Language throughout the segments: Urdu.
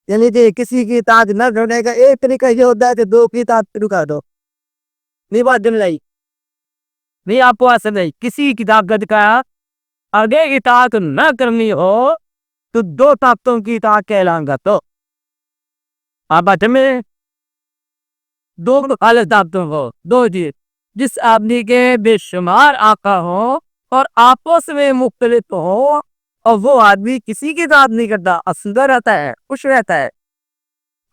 یعنی کہ کسی کی اطاعت نہ کرنے کا ایک طریقہ یہ ہوتا ہے کہ دو کی اطاعت شروع کر دو. نہیں بات دل نہیں نہیں آپ کو ایسا نہیں کسی کی طاقت کا اگر اطاعت نہ کرنی ہو تو دو طاقتوں کی اطاعت کا اعلان کر دو. آپ بات میں دو مخالف طاقتوں کو دو چیز جس آدمی کے بے شمار آقا ہو اور آپس میں مختلف ہو اور وہ آدمی کسی کی اطاعت نہیں کرتا اصل رہتا ہے خوش رہتا ہے.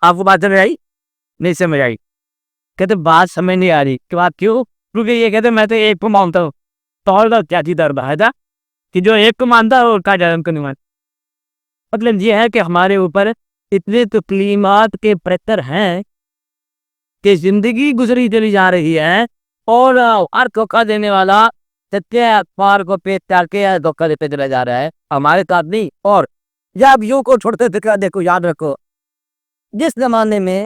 آپ کو بات سمجھ آئی نہیں سمجھ آئی کہتے بات سمجھ نہیں آ رہی کہ بات کیوں کیونکہ یہ کہتے میں تو ایک کو مانتا ہوں تو کیا چیز درد ہے کہ جو ایک کو مانتا ہے اور کا جنم کو نہیں مانتا. مطلب یہ ہے کہ ہمارے اوپر اتنے تکلیمات کے پریشر ہیں کہ زندگی گزری چلی جا رہی ہے اور ہر دھوکہ دینے والا سچے اخبار کو پیش کر کے دھوکہ دیتے چلا جا رہا ہے ہمارے ساتھ نہیں. اور جب یوں کو چھوڑتے تھے دیکھو یاد رکھو جس زمانے میں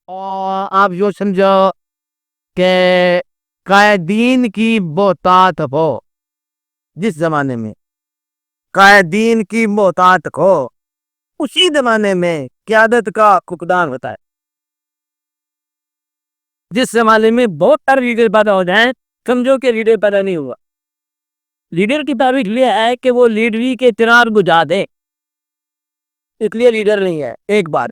آپ یوں سمجھو کہ قائدین کی بہتات ہو جس زمانے میں قائدین کی محتاط ہو اسی زمانے میں قیادت کا فقدان ہوتا ہے. جس زمانے میں بہت سارے لیڈر پیدا ہو جائیں سمجھو کہ لیڈر پیدا نہیں ہوا. لیڈر کی تعریف یہ ہے کہ وہ لیڈری کے چراغ بجھا دے اس لیے لیڈر نہیں ہے. ایک بار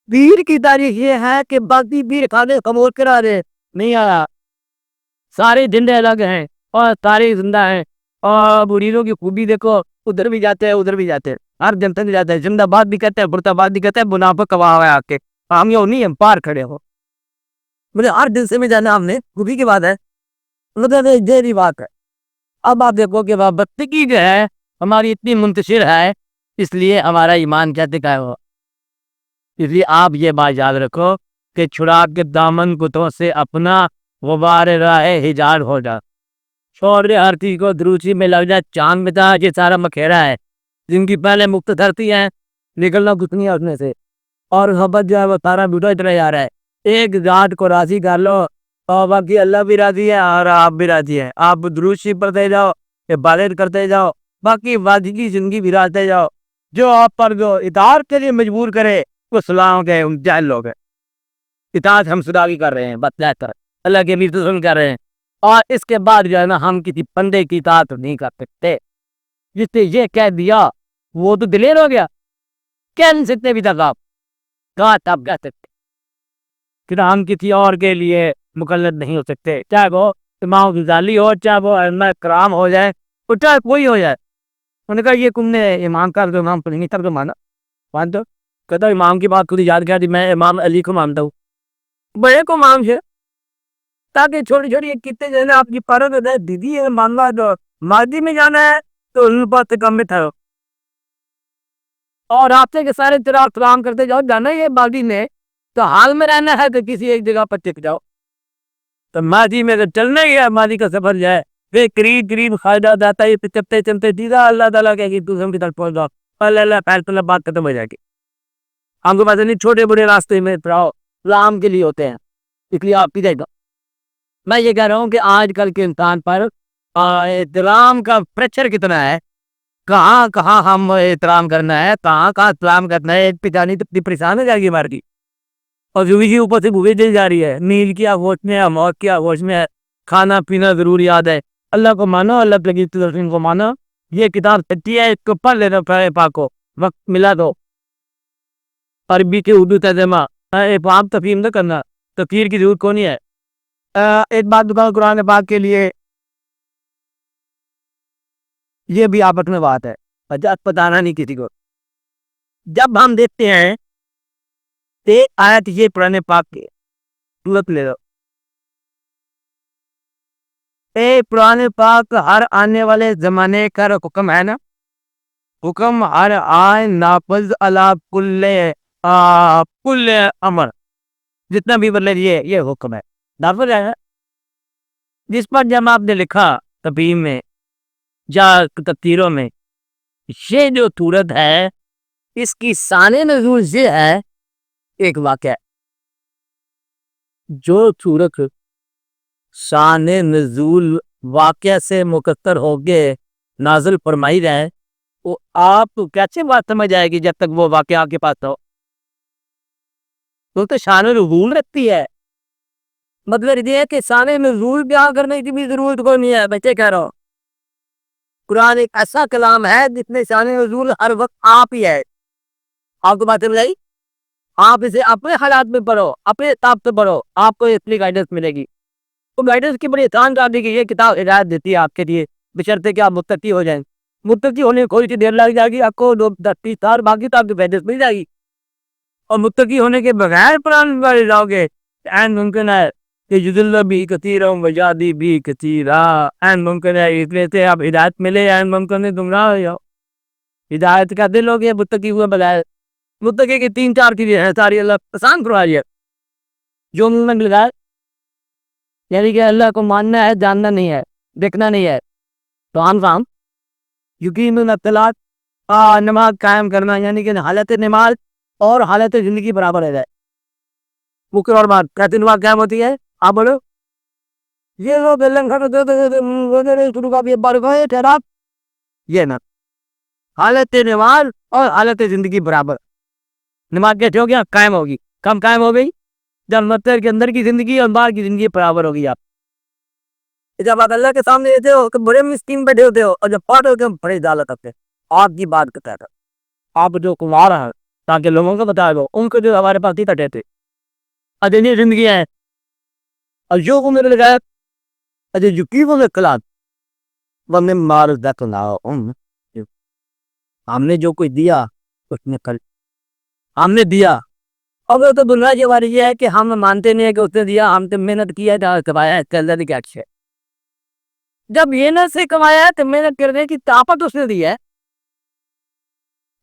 پیر کی تعریف یہ ہے کہ باقی پیر کھانے خموش کرا دے نہیں آیا سارے زندے الگ ہیں اور سارے زندہ ہیں اور مریدوں کی خوبی دیکھو ادھر بھی جاتے ہیں ادھر بھی جاتے ہیں ہر جنتا بھی جاتا ہے زندہ باد بھی کہتے ہیں برتا باد بھی کہتے ہیں منافق کوا ہوا ہے آپ کے ہم یہ نہیں ہم پار کھڑے ہو مجھے ہر دل سے میں جانا ہم نے خوبی کی بات ہے دہری بات ہے. اب آپ دیکھو کہ وابستگی جو ہے ہماری اتنی منتشر ہے اس لیے ہمارا ایمان کیا دکھائے ہو. اس لیے آپ یہ بات یاد رکھو کہ چھڑا کے دامن کتوں سے اپنا غبار راہ حجاز ہو جا چھوڑ دے ہر چیز کو دروچی میں لگ جائے چاند بتا یہ سارا مکھیرا ہے جن کی پہلے مفت دھرتی ہے نکلنا کچھ نہیں ہے اپنے سے اور خبر جو ہے وہ سارا بوٹا اتنا جا رہا ہے. ایک ذات کو راضی کر لو اور باقی اللہ بھی راضی ہے اور آپ بھی راضی ہے. آپ دروشی پڑھتے جاؤ عبادت کرتے جاؤ باقی واجبی زندگی بھی راتے جاؤ جو آپ پر جو اطاعت کے لیے مجبور کرے وہ سلام کے جاہل لوگ ہیں. اطاعت ہم خدا کی کر رہے ہیں بس اللہ کے بھی سن کر رہے ہیں اور اس کے بعد جو ہے نا ہم کسی بندے کی اطاعت نہیں کر سکتے. جس نے یہ کہہ دیا وہ تو دلیر ہو گیا کہہ نہیں سکتے بھی تک آپ کہا تب کہہ سکتے کہ ہم کسی اور کے لیے مقلد نہیں ہو سکتے چاہے وہ امام غزالی ہو چاہے وہ ائمہ کرام ہو جائے اور چاہے کوئی ہو جائے. انہوں نے کہا یہ تم نے امام کر دو امام کو نہیں کر دو مانا مان دو کہتا امام کی بات خود یاد کیا دی میں امام علی کو مانتا ہوں بڑے کو مان ہے تاکہ چھوٹی چھوٹی کتنے جیسے آپ کی پرت ہوتا ہے دیدی ہے ماننا جو مادی میں جانا ہے تو ان بات سے کم میں تھا اور آپ سے کہ سارے چراغ سلام کرتے جاؤ جانا یہ مادی میں تو حال میں رہنا ہے تو کسی ایک جگہ پر ٹک جاؤ تو مادی میں تو چلنا ہی ہے مادی کا سفر جائے پھر قریب قریب فائدہ جاتا ہے چلتے چلتے سیدھا اللہ تعالیٰ کہ دوسروں کی طرف پہنچ جاؤ اللہ فیصلہ بات ختم ہو جائے گی. ہم کو پتہ نہیں چھوٹے بڑے راستے میں پڑاؤ سلام کے لیے ہوتے ہیں اس لیے آپ پیچھے گا. میں یہ کہہ رہا ہوں کہ آج کل کے انسان پر احترام کا پریشر کتنا ہے کہاں کہاں ہم احترام کرنا ہے کہاں کہاں سلام کرنا ہے ایک پچانی تو پریشان ہو جائے گی ہماری اور جو بھی اوپر سے بھوکے چل جا رہی ہے نیند کی آغوش میں ہے موت کی آغوش میں ہے کھانا پینا ضروریات ہے. اللہ کو مانو اللہ کی رسول کو مانو یہ کتاب سچی ہے اس کو پڑھ لینا پاک کو وقت ملا دو عربی کے اردو ترجمہ آپ تفہیم نہ کرنا تفسیر کی ضرورت کون ہے. ایک بات بتاؤ قرآن پاک کے لیے یہ بھی آپس میں بات ہے بتانا نہیں کسی کو جب ہم دیکھتے ہیں آیت یہ قرآن پاک کی سورت لے لو قرآن پاک ہر آنے والے زمانے کا حکم ہے نا حکم ہر آئے نافذ علی کل امر جتنا بھی بدلے یہ حکم ہے نافذ ہے جس پر جب آپ نے لکھا تفہیم میں یا تفسیروں میں یہ جو صورت ہے اس کی شان نزول یہ ہے ایک واقعہ جو صورت شان نزول واقعہ سے مکثر ہو گئے نازل فرمائی رہے وہ آپ کو کیسے بات سمجھ آئے گی جب تک وہ واقعہ آپ کے پاس ہو؟ تو شان نزول رکھتی ہے، مطلب یہ ہے کہ شان نزول بیان کرنے کی بھی ضرورت کو نہیں ہے. بچے کہہ رہا ہوں قرآن ایک ایسا کلام ہے جس میں شان نزول ہر وقت آپ ہی ہے. آپ کو بات سمجھ آئی؟ آپ اسے اپنے حالات میں پڑھو، اپنے حساب سے پڑھو، آپ کو اپنی گائیڈنس ملے گی. تو گائیڈنس کی بڑی آسان کر دی کہ یہ کتاب ہدایت دیتی ہے آپ کے لیے، بشرطے کہ آپ متقی ہو جائیں. متقی ہونے میں تھوڑی سی دیر لگ جائے گی آپ کو، 30 سال باقی تو آپ کی گائیڈنس مل جائے گی. اور متقی ہونے کے بغیر قرآن پڑھ جاؤ گے این ممکن ہے کہ جدل بھی کثیرا وجادی بھی کثیرا، این ممکن ہے اس لیے سے آپ ہدایت ملے، این ممکن ہے گمراہ ہو جاؤ. ہدایت کا دل ہو گیا متقی ہوئے بغیر. متقی کی 3-4 چیزیں ہیں، ساری اللہ پسند کروائی ہے. جو منہ میں لگائے، یعنی کہ اللہ کو ماننا ہے، جاننا نہیں ہے، دیکھنا نہیں ہے. تو عام کام یقین اطلاعات نماز قائم کرنا، یعنی کہ حالت نماز اور حالت زندگی برابر ہے جائے. مکر اور بات کہتے نماز قائم ہوتی ہے. آپ بولو یہ لوگ شروع کا بھی بار ٹھہرا، یہ نا حالت نماز اور حالت زندگی برابر. نماز کیسے ہو گیا؟ قائم ہوگی. کم قائم ہو گئی جب مطلب کے اندر کی زندگی اور باہر کی زندگی برابر ہوگی. آپ جب آپ اللہ کے سامنے دیتے ہو کہ بڑے مسکین بیٹھے ہوتے ہو، اور جب پاٹ ہوتے ہو بڑے ڈالت ہوتے آپ کی بات کرتا ہے آپ جو کمار ہیں تاکہ لوگوں کو بتایا گو ان کو جو ہمارے پاس ہی کٹے تھے ادنی زندگی ہے. اور جو کو میرے لگایا اجے یقین میں کلاد وہ مار دکھنا ہم نے جو کچھ دیا اس نے کل ہم نے دیا. اب تو دنیا یہ باری یہ ہے کہ ہم مانتے نہیں ہے کہ اس نے دیا، ہم تو محنت کی ہے کمایا ہے. اللہ نے کیا اچھا ہے جب یہ نہ سے کمایا ہے تو محنت کرنے کی طاقت اس نے دی ہے.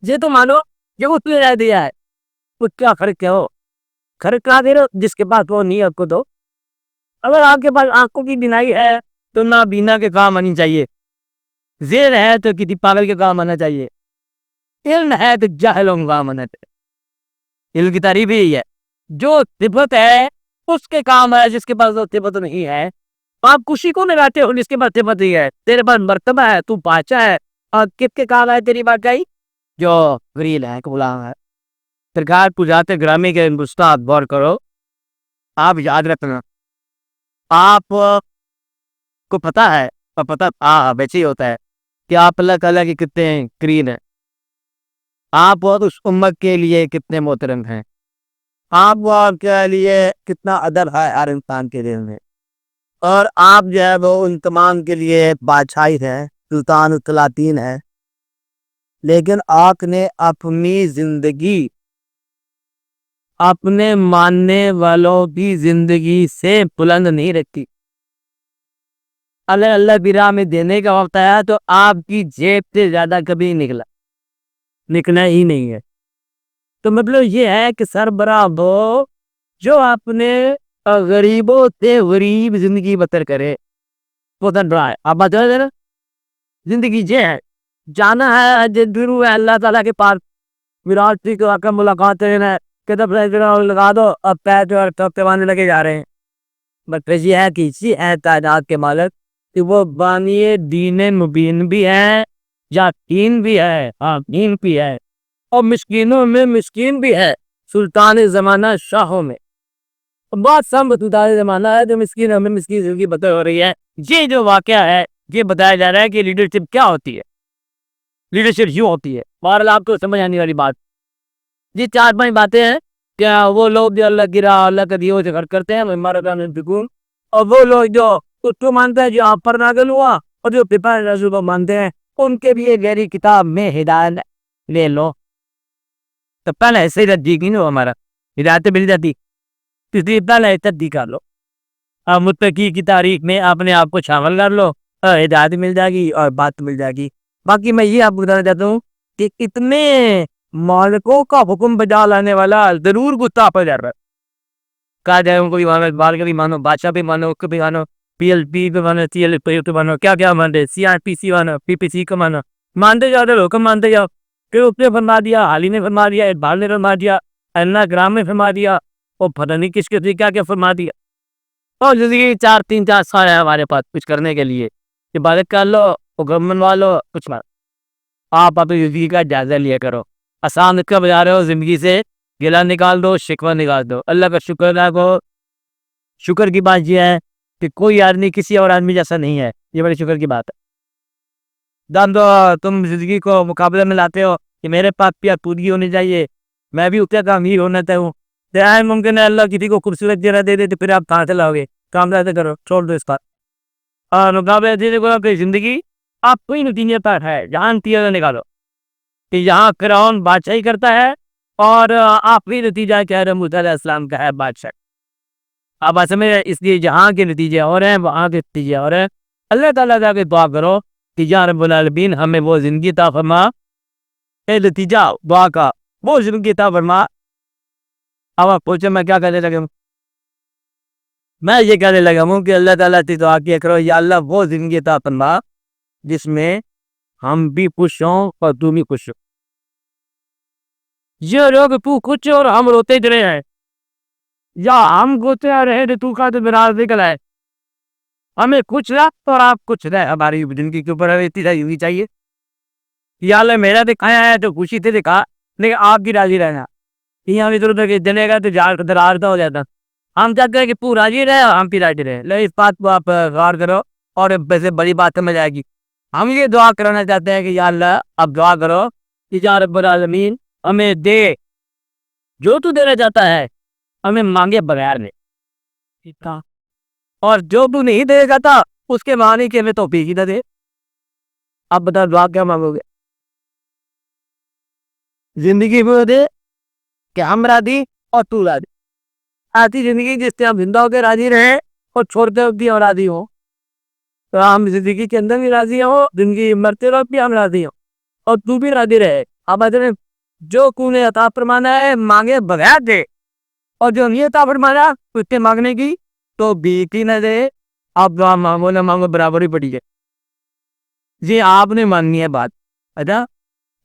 یہ تو مانو یہ اس نے دیا ہے. تو کیا فرق ہے؟ ہو فرق کہاں دے رہے جس کے پاس وہ نہیں آپ کو دو. اگر آپ کے پاس آنکھوں کی بینائی ہے تو نہ بینا کے کام آنی چاہیے. زیر ہے تو کسی پاگل کے کام آنا چاہیے. علم ہے تو جاہلوں کا کام آنا چاہیے. علم کی تعریف یہی ہے جو صفت ہے اس کے کام ہے، جس کے پاس صفت نہیں ہے. آپ خوشی کو نگاتے ہو جس کے پاس صفت نہیں ہے. تیرے پاس مرتبہ ہے، تو بادشاہ ہے، اور کس کے کام ہے تیری بادشاہی؟ جو غریب ہے، غلام ہے. سرکار پوجاتے گرامی کے گستاخ غور کرو. آپ یاد رکھنا آپ کو پتا ہے اور پتا ویسے ہی ہوتا ہے کہ آپ اللہ تعالیٰ کے کتنے قریب ہیں. آپ اس امت کے لیے کتنے محترم ہیں. آپ کے لیے کتنا ادب ہے ہر انسان کے دل میں. اور آپ جو ہے وہ ان تمام کے لیے بادشاہی ہے، سلطان السلاطین ہے. لیکن آپ نے اپنی زندگی اپنے ماننے والوں کی زندگی سے بلند نہیں رکھی. اللہ براہ میں دینے کا وقت آیا تو آپ کی جیب سے زیادہ کبھی نکلا ہی نہیں ہے. تو مطلب یہ ہے کہ سربراہ وہ جو اپنے غریبوں سے غریب زندگی بسر کرے وہ رہا ہے. آپ بات نا زندگی یہ ہے جانا ہے ضرور ہے اللہ تعالیٰ کے پاس. وراٹ جی کو آ کر ملاقات لگا دو اب پیر اور پیمانے لگے جا رہے ہیں. بٹ یہ ہے کہ اسی ہے تعداد کے مالک کہ وہ بانی دین مبین بھی ہے، یقین بھی ہے، دین بھی ہے، اور مسکینوں میں مسکین بھی ہے. سلطان زمانہ شاہوں میں بہت سم سلطان زمانہ ہے جو مسکینوں میں مسکین زندگی بسر ہو رہی ہے. یہ جو واقعہ ہے یہ بتایا جا رہا ہے کہ لیڈرشپ کیا ہوتی ہے. لیڈرشپ یوں ہوتی ہے. بہرحال آپ کو سمجھ آنے والی بات یہ 4-5 باتیں ہیں. کیا وہ لوگ جو اللہ گرا اللہ کا دیو سے خرچ کرتے ہیں اور وہ لوگ جو اس کو مانتے ہیں جو آپ پر نازل ہوا اور جو پپا رسول کو مانتے ہیں ان کے بھی ایک گہری کتاب میں ہدایت لے لو. تو پہلے ایسے ہی ردی کی نا ہمارا ہدایت مل جاتی اس لیے پہلے ردی کر لو. متقی کی تاریخ میں اپنے آپ کو شامل کر لو، ہدایت مل جائے گی اور بات مل جائے گی. باقی میں یہ آپ کو بتانا چاہتا ہوں کہ اتنے مالکوں کا حکم بجا لانے والا ضرور غصہ پہ جا رہا ہے. کہا جائے ان کو بھی مانو، بال کے بھی مانو، بادشاہ بھی مانو، اس کو بھی مانو، پی ایل پی کو مانو، سی ایل پی کو مانو، کیا کیا مانتے، سی آر پی سی مانو، پی پی سی کو مانو. مانتے جاؤ تو حکم مانتے جاؤ. پھر اس نے فرما دیا، حالی نے فرما دیا، اقبال نے فرما دیا، اللہ گرام نے فرما دیا، اور پتہ نہیں کس کے کیا کیا فرما دیا. اور زندگی 3-4 سال ہے ہمارے پاس کچھ کرنے کے لیے. عبادت کر لو، حکم منوا لو، کچھ مانو. آپ اپنی زندگی کا جائزہ لیا کرو. آسان کا بجا رہے ہو, زندگی سے گلا نکال دو, شکوہ نکال دو. اللہ کا شکر ادا کرو. شکر کی بات یہ ہے کہ کوئی آدمی کسی اور آدمی جیسا نہیں ہے, یہ بڑی شکر کی بات ہے. دم دو تم زندگی کو مقابلے میں لاتے ہو کہ میرے پاس پیا پودگی ہونی چاہیے, میں بھی اتنا کا امیر ہونا چاہوں. ممکن ہے اللہ کسی کو خوبصورت چہرہ دے دے تو پھر آپ کہاں سے لاؤ گے؟ کام ایسے کرو, چھوڑ دو اس بات. اور مقابلے کو زندگی آپ کوئی نتیجے پر ہے, جہاں نتیجہ نکالو کہ یہاں فرعون بادشاہی کرتا ہے اور آخری نتیجہ کہہ رہے موسیٰ علیہ السلام کا ہے بادشاہ. اب ایسے میں اس لیے جہاں کے نتیجے اور ہیں وہاں کے نتیجے اور ہیں. اللہ تعالیٰ جا کے دعا کرو کہ یا رب العالمین ہمیں وہ زندگی عطا فرما, اے نتیجہ دعا کا وہ زندگی عطا فرما. اب آپ پوچھیں میں کیا کہنے لگا ہوں؟ میں یہ کہنے لگا ہوں کہ اللہ تعالیٰ سے دعا کیا کرو یا اللہ وہ زندگی عطا فرما جس میں ہم بھی خوش ہوں اور تو بھی خوش ہو. یہ لوگ تو خوش اور ہم روتے چلے ہیں, یا ہم روتے رہے تو کا تو براز نکل ہے. ہمیں کچھ رہا اور آپ کچھ رہے, ہماری زندگی کے اوپر اتنی ہونی چاہیے. یا اللہ میرا دکھایا ہے تو خوشی سے دکھا, لیکن آپ بھی راضی رہنا. یہاں بھی جنے گا تو درارتا ہو جاتا. ہم چاہتے ہیں کہ تو راضی رہے اور ہم بھی راضی رہے. لیکن اس بات کو آپ غور کرو اور ویسے بڑی بات سمجھ آئے گی. ہم یہ دعا کرنا چاہتے ہیں کہ یا اللہ اب دعا کرو کہ یا رب العالمین ہمیں دے جو تو دینا چاہتا ہے, ہمیں مانگے بغیر نہیں, اور جو تو نہیں دے گا تھا اس کے معنی کہ ہمیں توفیق ہی نہ دے. اب بتا دعا کیا مانگو گے؟ زندگی میں دے کہ ہم راضی اور تو راضی. ایسی زندگی جس سے ہم زندہ ہو کے راضی رہے اور چھوڑتے وقت بھی ہم راضی ہوں. تو ہم زندگی کے اندر بھی راضی ہوں, زندگی مرتے وقت بھی ہم راضی ہوں اور تو بھی راضی رہے. اب جو تو نے عطا فرمانا ہے مانگے بغیر دے, اور جو نہیں عطا فرمانا اس کے مانگنے کی تو بیٹی نہ دے. آپ دعا مانگو نہ مانگو برابر ہی پڑی ہے. جی آپ نے ماننی ہے بات. اچھا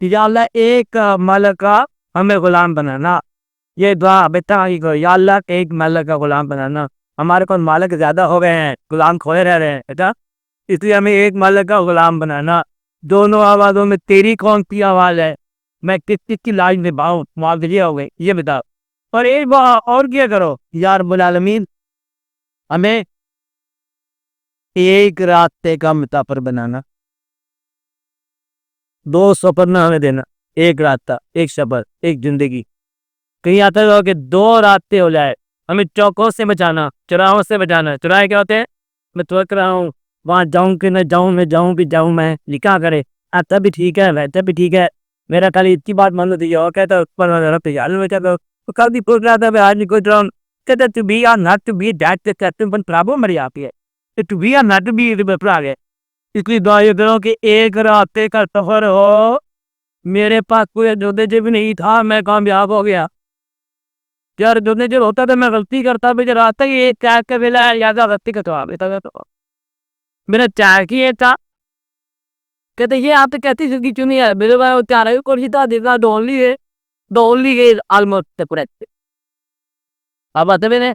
یا اللہ ایک مالک کا ہمیں غلام بنانا, یہ دعا بیٹا ہی کرو. یا اللہ ایک مالک کا غلام بنانا. ہمارے پاس مالک زیادہ ہو گئے ہیں, غلام کھوئے رہ رہے ہیں. اچھا اس لیے ہمیں ایک مالک کا غلام بنانا. دونوں آوازوں میں تیری کون سی آواز ہے, میں کس کس کی لاج نبھاؤں, معاوضہ ہو گئے یہ بتاؤ. اور ایک بات اور کیا کرو یا رب العالمین ہمیں ایک راستے کا مسافر بنانا. دو سفر نہ ہمیں دینا, ایک راستہ, ایک سفر, ایک زندگی. کہیں آتا ہے کہ دو راستے ہو جائے. ہمیں چوکوں سے بچانا, چوراہوں سے بچانا. چوراہے کیا ہوتے ہیں؟ میں توڑ رہا ہوں وہاں جاؤں کہ نہ جاؤں, میں جاؤں بھی جاؤں, میں لکھا کرے آتا بھی ٹھیک ہے ویسا بھی ٹھیک ہے. میرا خالی اتنی بات مان لو تو یہ کہتا ہے کل بھی پوچھ رہا تھا میں آج نہیں کچھ رہا ہوں. کہتا to be or not to be that the captain بن پرابو مری آپ ہے to be or not to be پر ہے. اس لیے دعا یہ کرو کہ ایک راستے کا سفر ہو. میرے پاس کوئی جوتے جب نہیں تھا, میں کامیاب ہو گیا. یار جوتے جب ہوتا تھا میں غلطی کرتا, مجھے راستہ ہی ایک چاہ کا ویلا یاد غلطی کا جواب دیتا تھا. تو میرا چاہ کی یہ تھا کہتے یہ آپ تو کہتی زندگی کیوں نہیں ہے میرے بھائی چاہ رہے کو جیتا دیتا ڈونلی ہے ڈونلی ہے آلموسٹ کریکٹ. اب آتے میں نے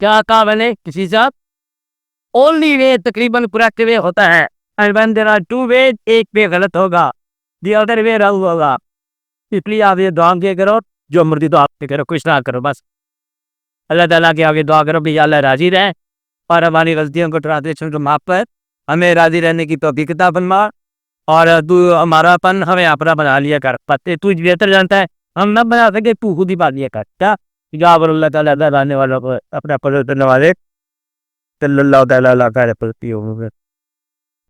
کیا کہا میں نے کسی صاحب اونلی وے تقریباً کریکٹ وے ہوتا ہے. And when there are two way, ایک وے غلط ہوگا, دی ادر وے رنگ ہوگا. اس لیے آپ یہ دعا کیا کرو, جو مرضی تو آپ کرو, کچھ نہ کرو, بس اللہ تعالیٰ کے آگے دعا کرو کہ یا اللہ راضی رہے اور ہماری غلطیوں کو ٹرانسلیشن کو معاف کر, ہمیں راضی رہنے کی توفیق عطا فرما. اور تو ہمارا پن ہمیں اپنا بنا لیا کر, پتے تو بہتر جانتا ہے, ہم نہ بنا سکے, تو خود ہی بنا لیا کر. کیا اللہ تعالیٰ رہنے والوں کو اپنا پسند کرنے والے صلی اللہ تعالیٰ علیہ وسلم.